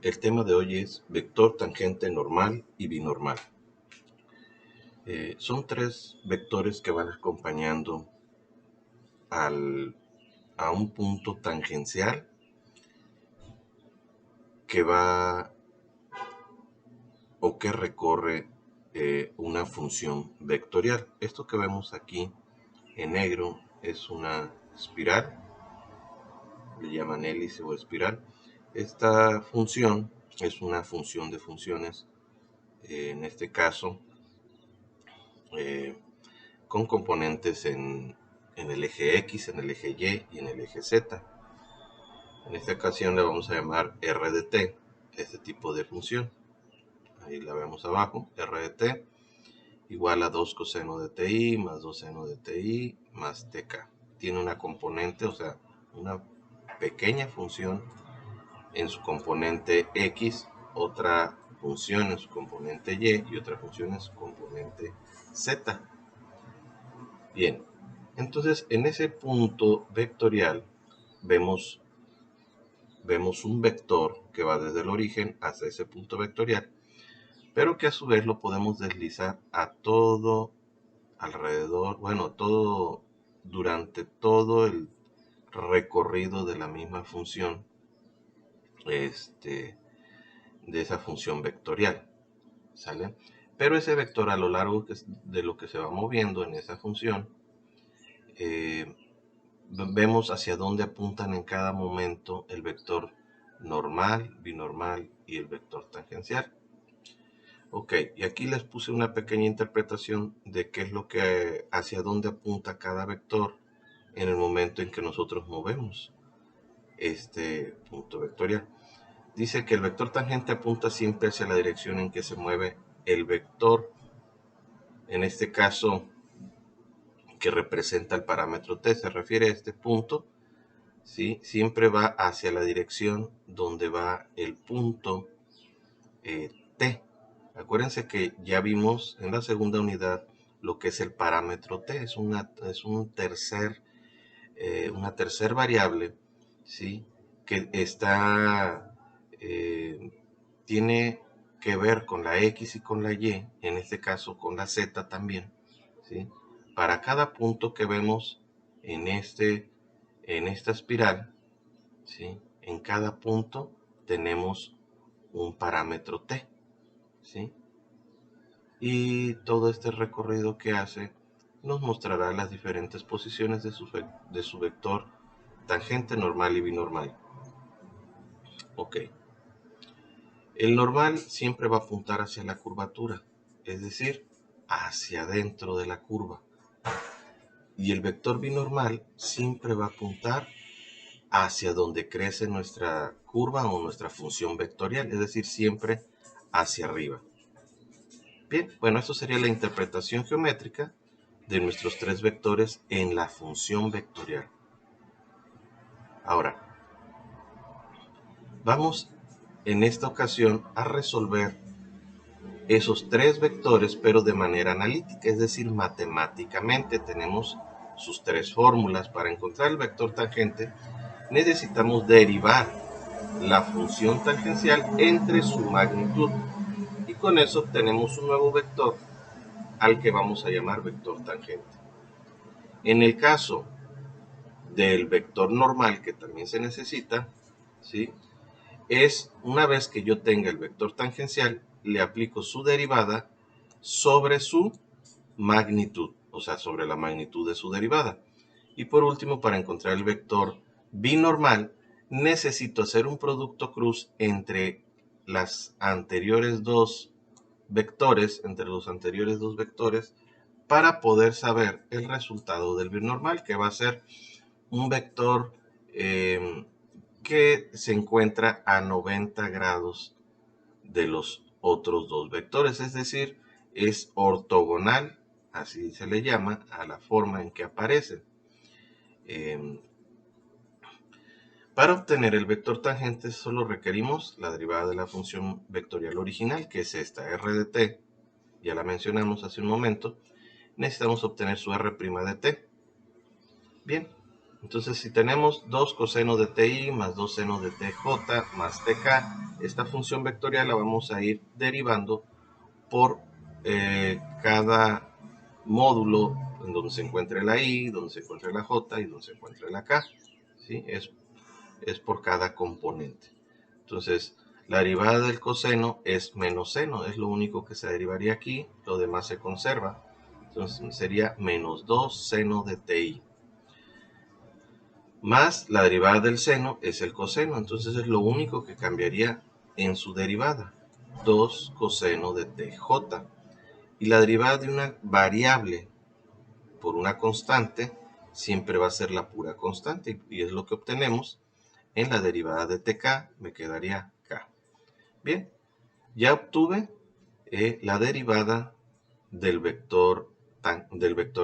El tema de hoy es vector tangente normal y binormal. Son tres vectores que van acompañando a un punto tangencial que va o que recorre una función vectorial. Esto que vemos aquí en negro es una espiral, le llaman hélice o espiral. Esta función es una función de funciones, en este caso con componentes en el eje X, en el eje Y y en el eje Z. En esta ocasión le vamos a llamar R de t, este tipo de función. Ahí la vemos abajo, R de t igual a 2 coseno de ti más 2 seno de ti más tk. Tiene una componente, o sea, una pequeña función en su componente X, otra función en su componente Y otra función en su componente Z. Bien, entonces en ese punto vectorial vemos un vector que va desde el origen hasta ese punto vectorial, pero que a su vez lo podemos deslizar a todo alrededor, bueno, todo durante todo el recorrido de la misma función, de esa función vectorial, ¿sale? Pero ese vector a lo largo de lo que se va moviendo en esa función, vemos hacia dónde apuntan en cada momento el vector normal, binormal y el vector tangencial. Ok, y aquí les puse una pequeña interpretación de qué es lo que, hacia dónde apunta cada vector en el momento en que nosotros movemos este punto vectorial. Dice que el vector tangente apunta siempre hacia la dirección en que se mueve el vector, en este caso que representa el parámetro t, se refiere a este punto, ¿sí? Siempre va hacia la dirección donde va el punto t. Acuérdense que ya vimos en la segunda unidad lo que es el parámetro t, es una tercer variable, ¿sí? Que tiene que ver con la X y con la Y, en este caso con la Z también, ¿sí? Para cada punto que vemos en esta espiral, ¿sí? En cada punto tenemos un parámetro t, ¿sí? Y todo este recorrido que hace nos mostrará las diferentes posiciones de su vector tangente normal y binormal. Ok. El normal siempre va a apuntar hacia la curvatura, es decir, hacia adentro de la curva. Y el vector binormal siempre va a apuntar hacia donde crece nuestra curva o nuestra función vectorial, es decir, siempre hacia arriba. Bien, bueno, esto sería la interpretación geométrica de nuestros tres vectores en la función vectorial. Ahora, vamos en esta ocasión a resolver esos tres vectores, pero de manera analítica, es decir, matemáticamente. Tenemos sus tres fórmulas. Para encontrar el vector tangente, necesitamos derivar la función tangencial entre su magnitud. Y con eso obtenemos un nuevo vector al que vamos a llamar vector tangente. En el caso del vector normal, que también se necesita, ¿sí? Es una vez que yo tenga el vector tangencial, le aplico su derivada sobre su magnitud, o sea, sobre la magnitud de su derivada. Y por último, para encontrar el vector binormal, necesito hacer un producto cruz entre las anteriores dos vectores, para poder saber el resultado del binormal, que va a ser un vector que se encuentra a 90 grados de los otros dos vectores, es decir, es ortogonal, así se le llama, a la forma en que aparecen. Para obtener el vector tangente solo requerimos la derivada de la función vectorial original, que es esta, r de t, ya la mencionamos hace un momento. Necesitamos obtener su r' de t. Bien, entonces si tenemos 2 coseno de ti más 2 seno de tj más tk, esta función vectorial la vamos a ir derivando por cada módulo en donde se encuentre la i, donde se encuentre la j y donde se encuentre la k. ¿Sí? Es por cada componente. Entonces, la derivada del coseno es menos seno, es lo único que se derivaría aquí, lo demás se conserva. Entonces sería menos 2 seno de ti. Más la derivada del seno es el coseno, entonces es lo único que cambiaría en su derivada. 2 coseno de tj. Y la derivada de una variable por una constante siempre va a ser la pura constante, y es lo que obtenemos en la derivada de tk, me quedaría k. Bien, ya obtuve la derivada del vector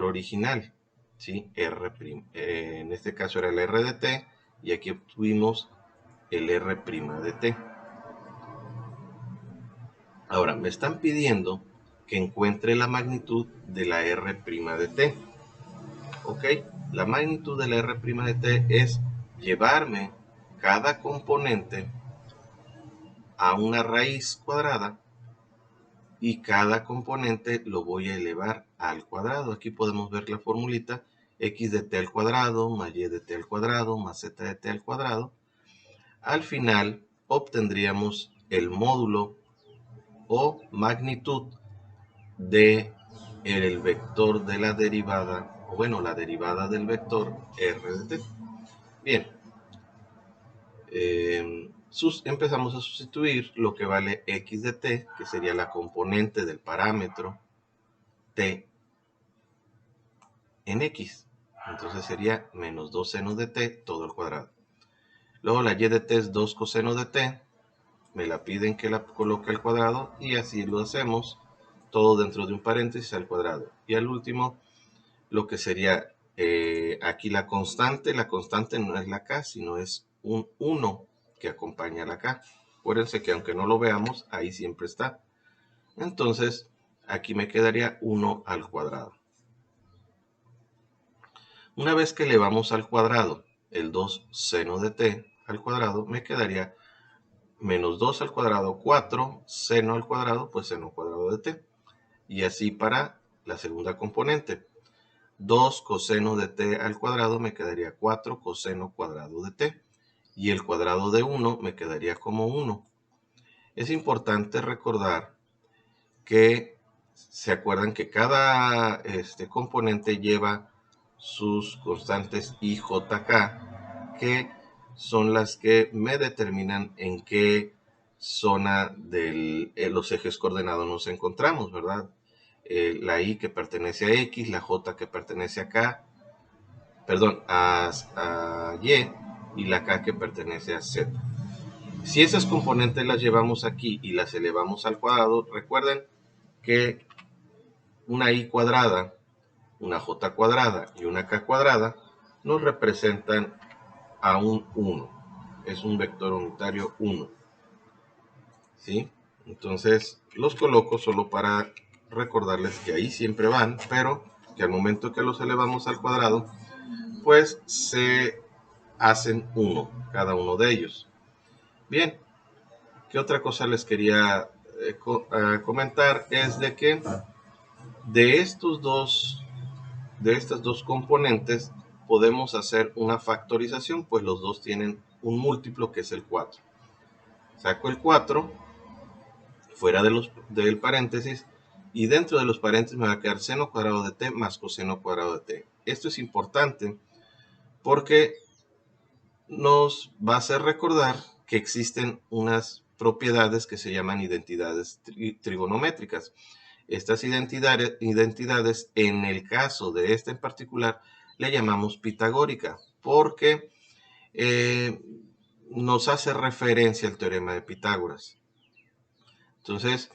original, ¿sí? R', en este caso era el r de t, y aquí obtuvimos el r' de t. Ahora, me están pidiendo que encuentre la magnitud de la r' de t. ¿Ok? La magnitud de la r' de t es llevarme cada componente a una raíz cuadrada y cada componente lo voy a elevar al cuadrado. Aquí podemos ver la formulita: x de t al cuadrado más y de t al cuadrado más z de t al cuadrado. Al final obtendríamos el módulo o magnitud de el vector de la derivada, o bueno, la derivada del vector r de t. Bien, empezamos a sustituir lo que vale x de t, que sería la componente del parámetro t, en x. Entonces sería menos 2 seno de t todo al cuadrado. Luego la y de t es 2 coseno de t. Me la piden que la coloque al cuadrado y así lo hacemos, todo dentro de un paréntesis al cuadrado. Y al último, lo que sería aquí la constante no es la k, sino es un 1 que acompaña a la k. Acuérdense que aunque no lo veamos, ahí siempre está. Entonces, aquí me quedaría 1 al cuadrado. Una vez que elevamos al cuadrado el 2 seno de t al cuadrado, me quedaría menos 2 al cuadrado, 4 seno al cuadrado, pues seno cuadrado de t. Y así para la segunda componente. 2 coseno de t al cuadrado me quedaría 4 coseno cuadrado de t. Y el cuadrado de 1 me quedaría como 1. Es importante recordar que se acuerdan que cada componente lleva sus constantes i, j, k, que son las que me determinan en qué zona de los ejes coordenados nos encontramos, ¿verdad? La i que pertenece a x, la j que pertenece a k, perdón, a y la k que pertenece a z. Si esas componentes las llevamos aquí y las elevamos al cuadrado, recuerden que una i cuadrada, una j cuadrada y una k cuadrada nos representan a un 1. Es un vector unitario 1. ¿Sí? Entonces los coloco solo para recordarles que ahí siempre van, pero que al momento que los elevamos al cuadrado, pues se hacen 1 cada uno de ellos. Bien, ¿qué otra cosa les quería comentar? Es de que de estas dos componentes podemos hacer una factorización, pues los dos tienen un múltiplo que es el 4. Saco el 4 fuera del paréntesis y dentro de los paréntesis me va a quedar seno cuadrado de t más coseno cuadrado de t. Esto es importante porque nos va a hacer recordar que existen unas propiedades que se llaman identidades trigonométricas. Estas identidades, en el caso de esta en particular, le llamamos pitagórica, porque nos hace referencia al teorema de Pitágoras. Entonces,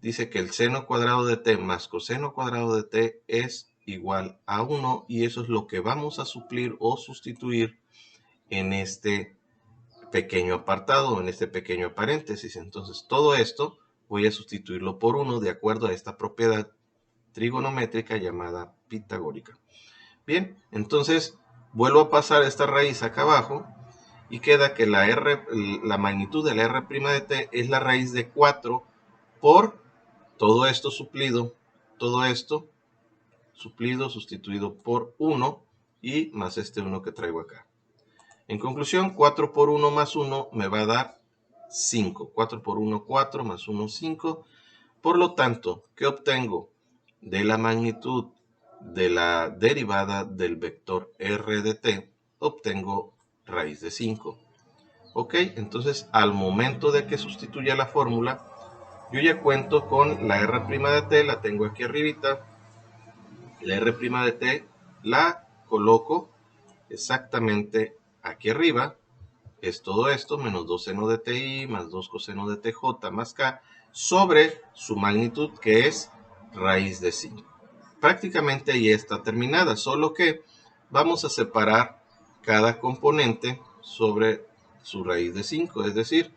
dice que el seno cuadrado de t más coseno cuadrado de t es igual a 1, y eso es lo que vamos a suplir o sustituir en este pequeño apartado, en este pequeño paréntesis. Entonces, todo esto voy a sustituirlo por 1 de acuerdo a esta propiedad trigonométrica llamada pitagórica. Bien, entonces vuelvo a pasar esta raíz acá abajo y queda que la magnitud de la r' de t es la raíz de 4 por todo esto suplido, todo esto suplido sustituido por 1 y más este 1 que traigo acá. En conclusión, 4 por 1 más 1 me va a dar 5. 4 por 1, 4 más 1, 5. Por lo tanto, ¿qué obtengo? De la magnitud de la derivada del vector r de t, obtengo raíz de 5. Ok, entonces al momento de que sustituya la fórmula, yo ya cuento con la r' de t, la tengo aquí arribita. La r' de t la coloco exactamente aquí arriba. Es todo esto, menos 2 seno de ti más 2 coseno de tj más k, sobre su magnitud, que es raíz de 5. Prácticamente ya está terminada, solo que vamos a separar cada componente sobre su raíz de 5. Es decir,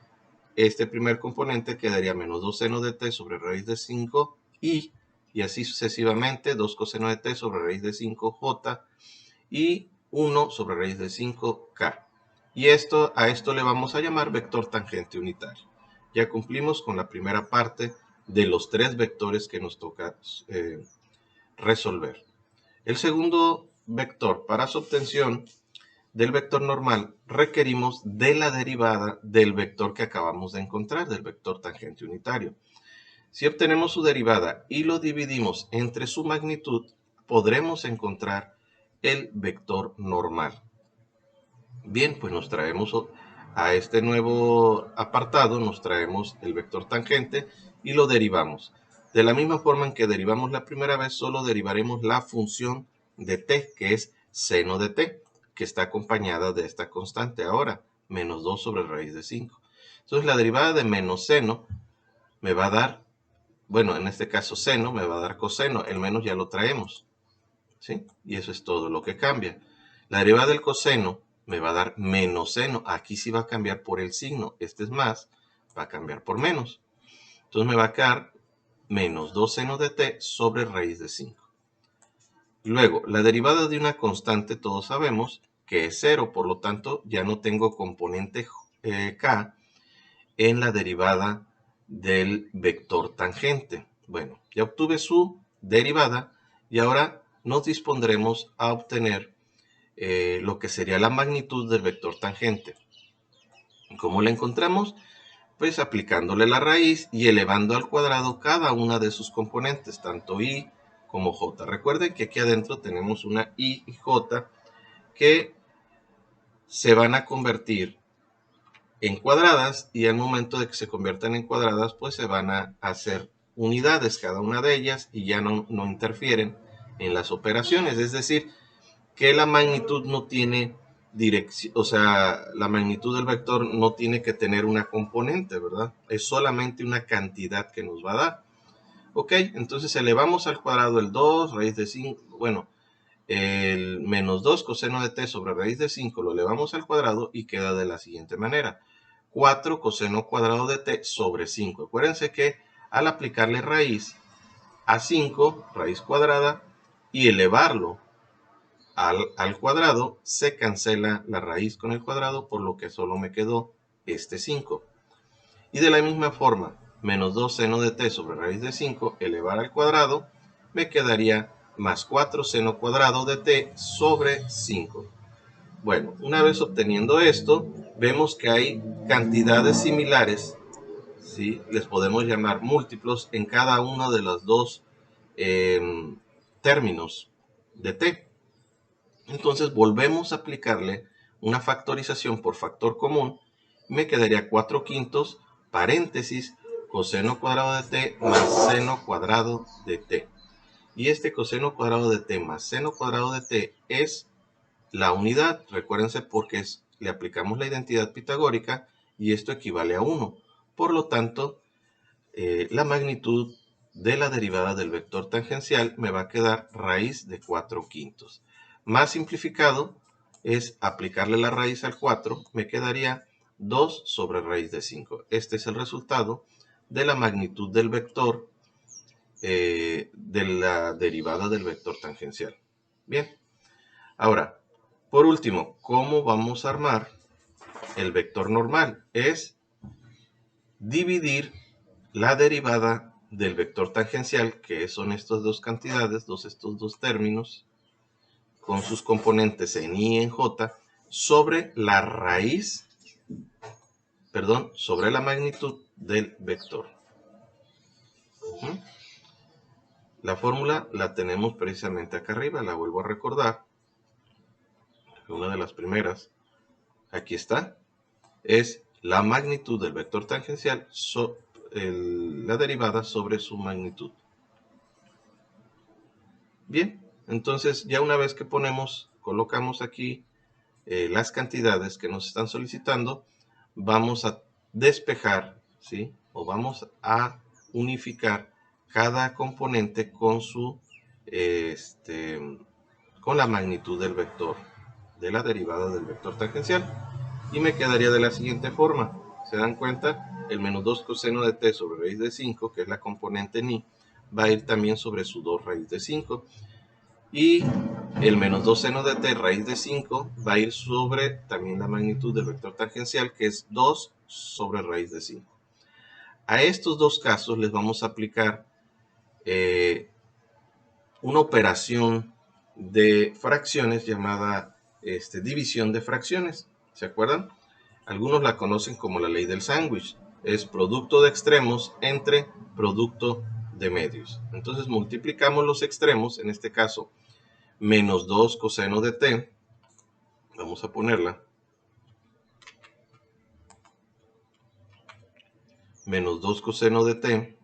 este primer componente quedaría menos 2 seno de t sobre raíz de 5 y así sucesivamente, 2 coseno de t sobre raíz de 5j y 1 sobre raíz de 5k. Y a esto le vamos a llamar vector tangente unitario. Ya cumplimos con la primera parte de los 3 vectores que nos toca resolver. El segundo vector, para su obtención del vector normal, requerimos de la derivada del vector que acabamos de encontrar, del vector tangente unitario. Si obtenemos su derivada y lo dividimos entre su magnitud, podremos encontrar el vector normal. Bien, pues nos traemos a este nuevo apartado, nos traemos el vector tangente y lo derivamos. De la misma forma en que derivamos la primera vez, solo derivaremos la función de t, que es seno de t, que está acompañada de esta constante ahora, menos 2 sobre raíz de 5. Entonces la derivada de menos seno me va a dar, bueno, en este caso seno me va a dar coseno, el menos ya lo traemos, ¿sí? Y eso es todo lo que cambia. La derivada del coseno me va a dar menos seno. Aquí sí va a cambiar por el signo. Este es más, va a cambiar por menos. Entonces me va a quedar menos 2 seno de t sobre raíz de 5. Luego, la derivada de una constante todos sabemos que es 0. Por lo tanto, ya no tengo componente k en la derivada del vector tangente. Bueno, ya obtuve su derivada y ahora nos dispondremos a obtener lo que sería la magnitud del vector tangente. ¿Cómo la encontramos? Pues aplicándole la raíz y elevando al cuadrado cada una de sus componentes, tanto i como j. Recuerden que aquí adentro tenemos una i y j que se van a convertir en cuadradas y al momento de que se conviertan en cuadradas, pues se van a hacer unidades cada una de ellas y ya no interfieren en las operaciones. Es decir, que la magnitud no tiene dirección, o sea, la magnitud del vector no tiene que tener una componente, ¿verdad? Es solamente una cantidad que nos va a dar. Ok, entonces elevamos al cuadrado el 2, raíz de 5, bueno, el menos 2 coseno de t sobre raíz de 5 lo elevamos al cuadrado y queda de la siguiente manera. 4 coseno cuadrado de t sobre 5. Acuérdense que al aplicarle raíz a 5, raíz cuadrada, y elevarlo al cuadrado, se cancela la raíz con el cuadrado, por lo que solo me quedó este 5. Y de la misma forma, menos 2 seno de t sobre raíz de 5, elevar al cuadrado, me quedaría más 4 seno cuadrado de t sobre 5. Bueno, una vez obteniendo esto, vemos que hay cantidades similares, ¿sí? Les podemos llamar múltiplos en cada uno de los dos términos de t. Entonces volvemos a aplicarle una factorización por factor común. Me quedaría 4 quintos, paréntesis, coseno cuadrado de t más seno cuadrado de t. Y este coseno cuadrado de t más seno cuadrado de t es la unidad. Recuérdense porque le aplicamos la identidad pitagórica y esto equivale a 1. Por lo tanto, la magnitud de la derivada del vector tangencial me va a quedar raíz de 4 quintos. Más simplificado es aplicarle la raíz al 4, me quedaría 2 sobre raíz de 5. Este es el resultado de la magnitud del vector de la derivada del vector tangencial. Bien, ahora, por último, ¿cómo vamos a armar el vector normal? Es dividir la derivada del vector tangencial, que son estas dos cantidades, estos dos términos, con sus componentes en I y en J, sobre la raíz, sobre la magnitud del vector. La fórmula la tenemos precisamente acá arriba, la vuelvo a recordar. Una de las primeras, aquí está, es la magnitud del vector tangencial, la derivada sobre su magnitud. Bien, entonces ya una vez que colocamos aquí las cantidades que nos están solicitando, vamos a despejar, ¿sí? O vamos a unificar cada componente con con la magnitud del vector, de la derivada del vector tangencial. Y me quedaría de la siguiente forma. ¿Se dan cuenta? El menos 2 coseno de t sobre raíz de 5, que es la componente en i, va a ir también sobre su 2 raíz de 5. Y el menos 2 seno de t raíz de 5 va a ir sobre también la magnitud del vector tangencial, que es 2 sobre raíz de 5. A estos dos casos les vamos a aplicar una operación de fracciones llamada división de fracciones. ¿Se acuerdan? Algunos la conocen como la ley del sándwich. Es producto de extremos entre producto de medios. Entonces multiplicamos los extremos, en este caso menos 2 coseno de t, vamos a ponerla, menos 2 coseno de t,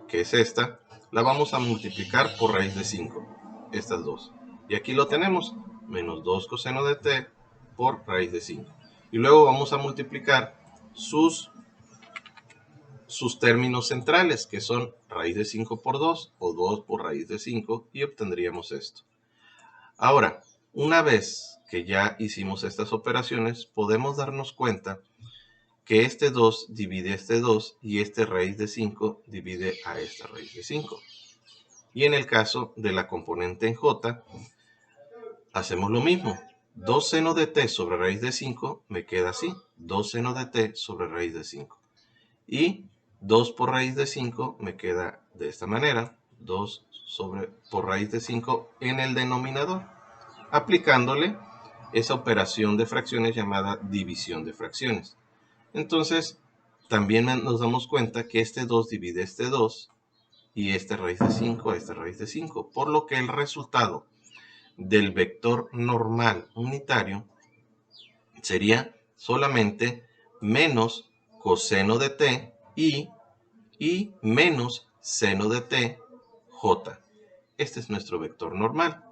que es esta, la vamos a multiplicar por raíz de 5, estas dos. Y aquí lo tenemos, menos 2 coseno de t por raíz de 5. Y luego vamos a multiplicar sus términos centrales, que son raíz de 5 por 2 o 2 por raíz de 5, y obtendríamos esto. Ahora, una vez que ya hicimos estas operaciones, podemos darnos cuenta que este 2 divide este 2 y este raíz de 5 divide a esta raíz de 5. Y en el caso de la componente en j, hacemos lo mismo. 2 seno de t sobre raíz de 5 me queda así, 2 seno de t sobre raíz de 5. Y 2 por raíz de 5 me queda de esta manera, 2 por raíz de 5 en el denominador, aplicándole esa operación de fracciones llamada división de fracciones. Entonces, también nos damos cuenta que este 2 divide este 2 y este raíz de 5 a esta raíz de 5, por lo que el resultado del vector normal unitario sería solamente menos coseno de t y menos seno de t j. Este es nuestro vector normal.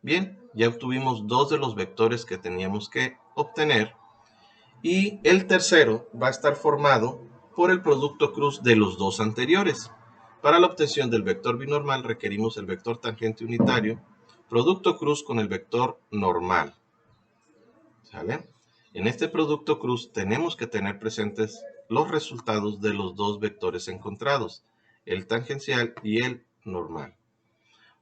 Bien, ya obtuvimos dos de los vectores que teníamos que obtener y el tercero va a estar formado por el producto cruz de los dos anteriores. Para la obtención del vector binormal requerimos el vector tangente unitario, producto cruz con el vector normal. ¿Sale? En este producto cruz tenemos que tener presentes los resultados de los dos vectores encontrados, el tangencial y el normal.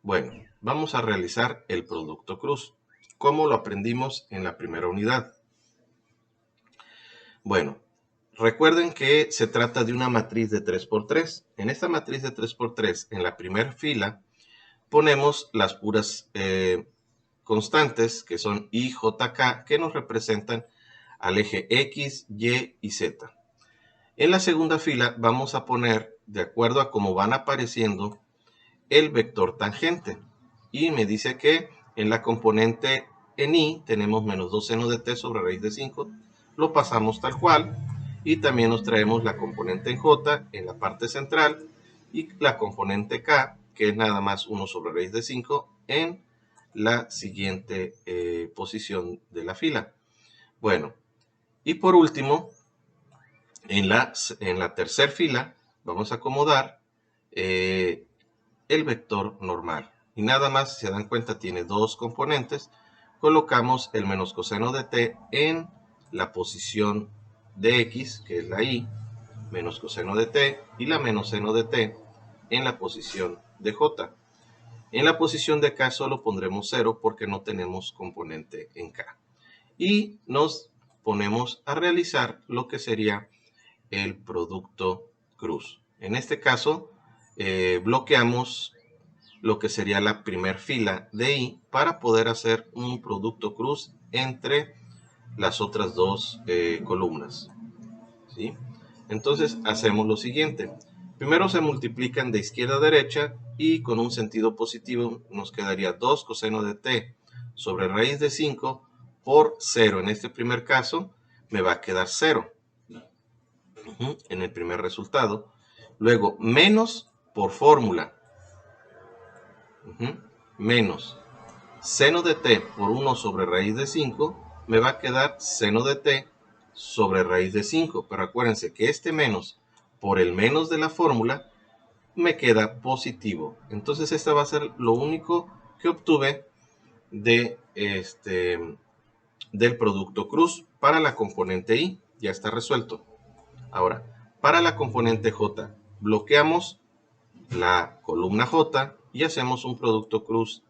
Bueno, vamos a realizar el producto cruz, como lo aprendimos en la primera unidad. Bueno, recuerden que se trata de una matriz de 3×3. En esta matriz de 3×3, en la primera fila, ponemos las puras constantes, que son I, J, K, que nos representan al eje X, Y y Z. En la segunda fila vamos a poner, de acuerdo a cómo van apareciendo, el vector tangente. Y me dice que en la componente en I tenemos menos 2 seno de t sobre raíz de 5. Lo pasamos tal cual. Y también nos traemos la componente en J en la parte central. Y la componente K, que es nada más 1 sobre raíz de 5, en la siguiente posición de la fila. Bueno, y por último, en la tercera fila vamos a acomodar el vector normal. Y nada más, si se dan cuenta, tiene dos componentes. Colocamos el menos coseno de t en la posición de x, que es la y, menos coseno de t, y la menos seno de t en la posición de j. En la posición de K solo pondremos 0 porque no tenemos componente en K. Y nos ponemos a realizar lo que sería el producto cruz. En este caso, bloqueamos lo que sería la primera fila de I para poder hacer un producto cruz entre las otras dos columnas, ¿sí? Entonces hacemos lo siguiente. Primero se multiplican de izquierda a derecha y con un sentido positivo nos quedaría 2 coseno de t sobre raíz de 5 por 0. En este primer caso me va a quedar 0 en el primer resultado. Luego menos por fórmula. Menos seno de t por 1 sobre raíz de 5 me va a quedar seno de t sobre raíz de 5. Pero acuérdense que este menos por el menos de la fórmula me queda positivo. Entonces esta va a ser lo único que obtuve de del producto cruz para la componente I. Ya está resuelto. Ahora, para la componente J, bloqueamos la columna J y hacemos un producto cruz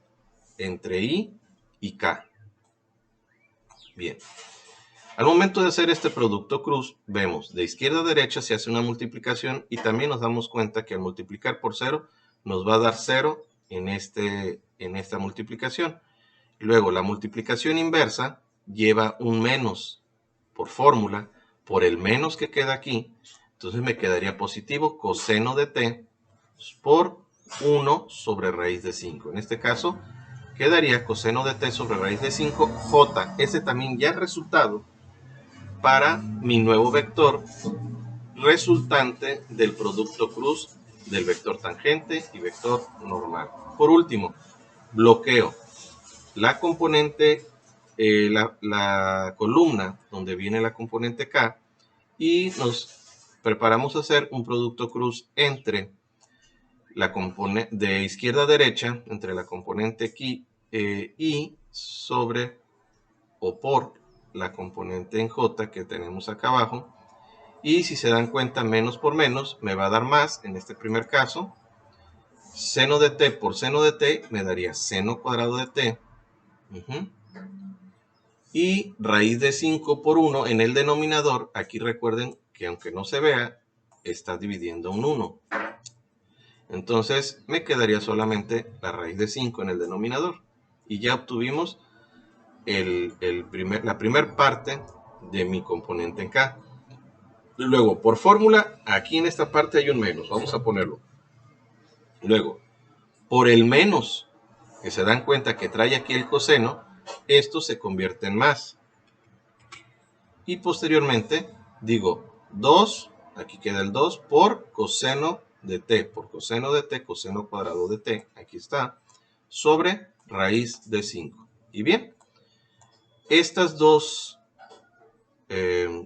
entre I y K. Bien. Al momento de hacer este producto cruz, vemos de izquierda a derecha se hace una multiplicación y también nos damos cuenta que al multiplicar por 0 nos va a dar 0 en esta multiplicación. Luego la multiplicación inversa lleva un menos por fórmula por el menos que queda aquí. Entonces me quedaría positivo coseno de t por 1 sobre raíz de 5. En este caso quedaría coseno de t sobre raíz de 5 j. Ese también ya es resultado para mi nuevo vector resultante del producto cruz del vector tangente y vector normal. Por último, bloqueo la componente, la columna donde viene la componente K y nos preparamos a hacer un producto cruz entre la componente de izquierda a derecha, entre la componente I sobre o por la componente en J que tenemos acá abajo. Y si se dan cuenta, menos por menos me va a dar más en este primer caso. Seno de t por seno de t me daría seno cuadrado de t. Y raíz de 5 por 1 en el denominador. Aquí recuerden que aunque no se vea, está dividiendo un 1. Entonces me quedaría solamente la raíz de 5 en el denominador. Y ya obtuvimos la primera parte de mi componente en K. Luego, por fórmula, aquí en esta parte hay un menos. Vamos a ponerlo. Luego, por el menos, que se dan cuenta que trae aquí el coseno, esto se convierte en más. Y posteriormente, digo 2, aquí queda el 2, por coseno de t, por coseno de t, coseno cuadrado de t, aquí está, sobre raíz de 5. Y bien, estas dos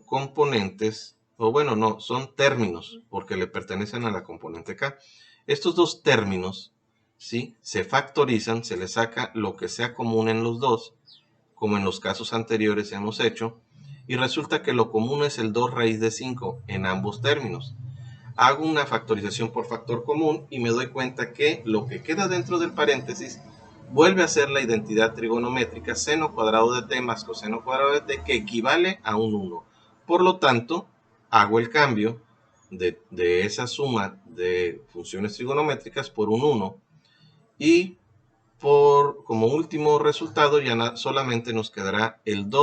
componentes, o bueno, no, son términos, porque le pertenecen a la componente K. Estos dos términos, ¿sí?, se factorizan, se le saca lo que sea común en los dos, como en los casos anteriores hemos hecho, y resulta que lo común es el 2 raíz de 5 en ambos términos. Hago una factorización por factor común y me doy cuenta que lo que queda dentro del paréntesis vuelve a ser la identidad trigonométrica seno cuadrado de t más coseno cuadrado de t, que equivale a un 1. Por lo tanto, hago el cambio de esa suma de funciones trigonométricas por un 1 y como último resultado ya solamente nos quedará el 2